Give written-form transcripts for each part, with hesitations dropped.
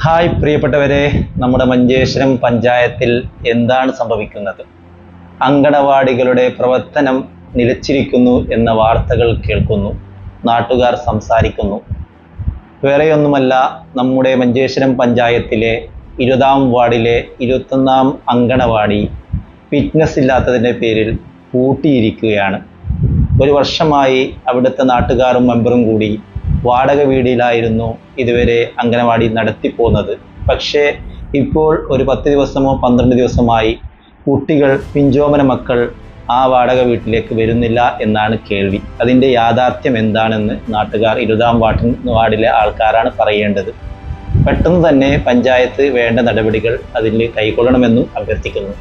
Hi പ്രിയപ്പെട്ടവരെ, നമ്മുടെ മഞ്ചേശ്വരം പഞ്ചായത്തിൽ എന്താണ് സംഭവിക്കുന്നത്? അങ്കണവാടികളുടെ പ്രവർത്തനം നിലച്ചിരിക്കുന്നു എന്ന വാർത്തകൾ കേൾക്കുന്നു, നാട്ടുകാർ സംസാരിക്കുന്നു. വേറെയൊന്നുമല്ല, നമ്മുടെ മഞ്ചേശ്വരം പഞ്ചായത്തിലെ 20-ാം വാർഡിലെ 21-ാം അങ്കണവാടി ഫിറ്റ്നസ് ഇല്ലാത്തതിൻ്റെ പേരിൽ പൂട്ടിയിരിക്കുകയാണ്. ഒരു വർഷമായി അവിടുത്തെ നാട്ടുകാരും മെമ്പറും കൂടി വാടക വീടിലായിരുന്നു ഇതുവരെ അംഗനവാടി നടത്തിപ്പോകുന്നത്. പക്ഷേ ഇപ്പോൾ ഒരു 10 ദിവസമോ 12 ദിവസമായി കുട്ടികൾ, പിഞ്ചോമന മക്കൾ ആ വാടക വീട്ടിലേക്ക് വരുന്നില്ല എന്നാണ് കേൾവി. അതിൻ്റെ യാഥാർത്ഥ്യം എന്താണെന്ന് നാട്ടുകാർ 20-ാം വാർഡിലെ ആൾക്കാരാണ് പറയേണ്ടത്. പെട്ടെന്ന് തന്നെ പഞ്ചായത്ത് വേണ്ട നടപടികൾ അതിൽ കൈക്കൊള്ളണമെന്നും അഭ്യർത്ഥിക്കുന്നു.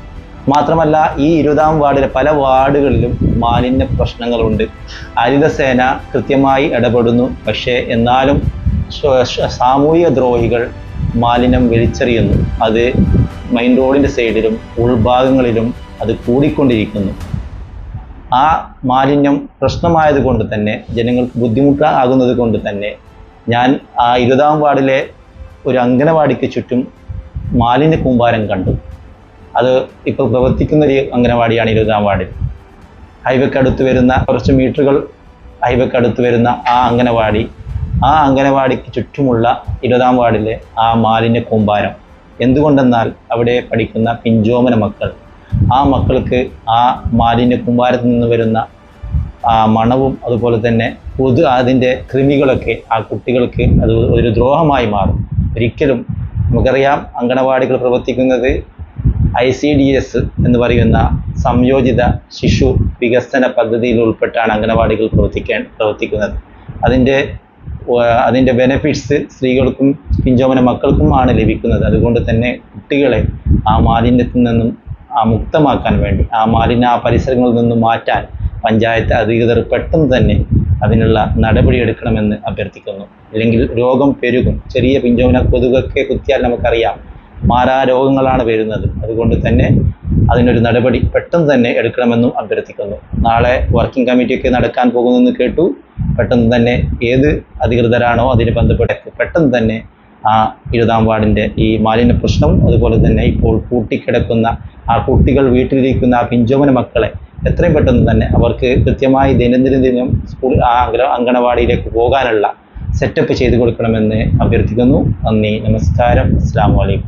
മാത്രമല്ല, ഈ 20-ാം വാർഡിലെ പല വാർഡുകളിലും മാലിന്യ പ്രശ്നങ്ങളുണ്ട്. ഹരിതസേന കൃത്യമായി ഇടപെടുന്നു. പക്ഷേ എന്നാലും സാമൂഹിക ദ്രോഹികൾ മാലിന്യം വലിച്ചെറിയുന്നു. അത് മെയിൻ റോഡിൻ്റെ സൈഡിലും ഉൾഭാഗങ്ങളിലും അത് കൂടിക്കൊണ്ടിരിക്കുന്നു. ആ മാലിന്യം പ്രശ്നമായത് കൊണ്ട് തന്നെ, ജനങ്ങൾക്ക് ബുദ്ധിമുട്ടാകുന്നത് കൊണ്ട് തന്നെ, ഞാൻ ആ 20-ാം വാർഡിലെ ഒരു അംഗനവാടിക്ക് ചുറ്റും മാലിന്യ കൂമ്പാരം കണ്ടു. അത് ഇപ്പോൾ പ്രവർത്തിക്കുന്ന ഒരു അംഗനവാടിയാണ് 20-ാം വാർഡിൽ. ഹൈവേക്ക് അടുത്ത് വരുന്ന കുറച്ച് മീറ്ററുകൾ ഹൈവേക്ക് അടുത്ത് വരുന്ന ആ അംഗനവാടിക്ക് ചുറ്റുമുള്ള 20-ാം വാർഡിലെ ആ മാലിന്യ കൂമ്പാരം. എന്തുകൊണ്ടെന്നാൽ അവിടെ പഠിക്കുന്ന പിഞ്ചോമന മക്കൾ, ആ മക്കൾക്ക് ആ മാലിന്യ കൂമ്പാരത്തിൽ നിന്ന് വരുന്ന ആ മണവും അതുപോലെ തന്നെ അതിൻ്റെ കൃമികളൊക്കെ ആ കുട്ടികൾക്ക് അത് ഒരു ദ്രോഹമായി മാറും. ഒരിക്കലും നമുക്കറിയാം, അംഗനവാടികൾ പ്രവർത്തിക്കുന്നത് ICDS എന്ന് പറയുന്ന സംയോജിത ശിശു വികസന പദ്ധതിയിൽ ഉൾപ്പെട്ടാണ് അംഗനവാടികൾ പ്രവർത്തിക്കുന്നത്. അതിൻ്റെ ബെനിഫിറ്റ്സ് സ്ത്രീകൾക്കും പിഞ്ചോമന മക്കൾക്കുമാണ് ലഭിക്കുന്നത്. അതുകൊണ്ട് തന്നെ കുട്ടികളെ ആ മാലിന്യത്തിൽ നിന്നും മുക്തമാക്കാൻ വേണ്ടി, ആ പരിസരങ്ങളിൽ നിന്നും മാറ്റാൻ പഞ്ചായത്ത് അധികൃതർ പെട്ടെന്ന് തന്നെ അതിനുള്ള നടപടി എടുക്കണമെന്ന് അഭ്യർത്ഥിക്കുന്നു. ഇല്ലെങ്കിൽ രോഗം പെരുകും. ചെറിയ പിഞ്ചോമന കൊതുകൊക്കെ കുത്തിയാൽ നമുക്കറിയാം, മാരാരോഗങ്ങളാണ് വരുന്നത്. അതുകൊണ്ട് തന്നെ അതിനൊരു നടപടി പെട്ടെന്ന് തന്നെ എടുക്കണമെന്നും അഭ്യർത്ഥിക്കുന്നു. നാളെ വർക്കിംഗ് കമ്മിറ്റിയൊക്കെ നടക്കാൻ പോകുന്നെന്ന് കേട്ടു. പെട്ടെന്ന് തന്നെ ഏത് അധികൃതരാണോ അതിന് ബന്ധപ്പെട്ട് പെട്ടെന്ന് തന്നെ ആ 20-ാം വാർഡിൻ്റെ ഈ മാലിന്യ പ്രശ്നവും അതുപോലെ തന്നെ ഇപ്പോൾ പൂട്ടിക്കിടക്കുന്ന ആ കുട്ടികൾ, വീട്ടിലിരിക്കുന്ന ആ പിഞ്ചോമന മക്കളെ എത്രയും പെട്ടെന്ന് തന്നെ അവർക്ക് കൃത്യമായി ദൈനംദിനം സ്കൂൾ അംഗനവാടിയിലേക്ക് പോകാനുള്ള സെറ്റപ്പ് ചെയ്തു കൊടുക്കണമെന്ന് അഭ്യർത്ഥിക്കുന്നു. നന്ദി, നമസ്കാരം, അസ്സലാമു അലൈക്കും.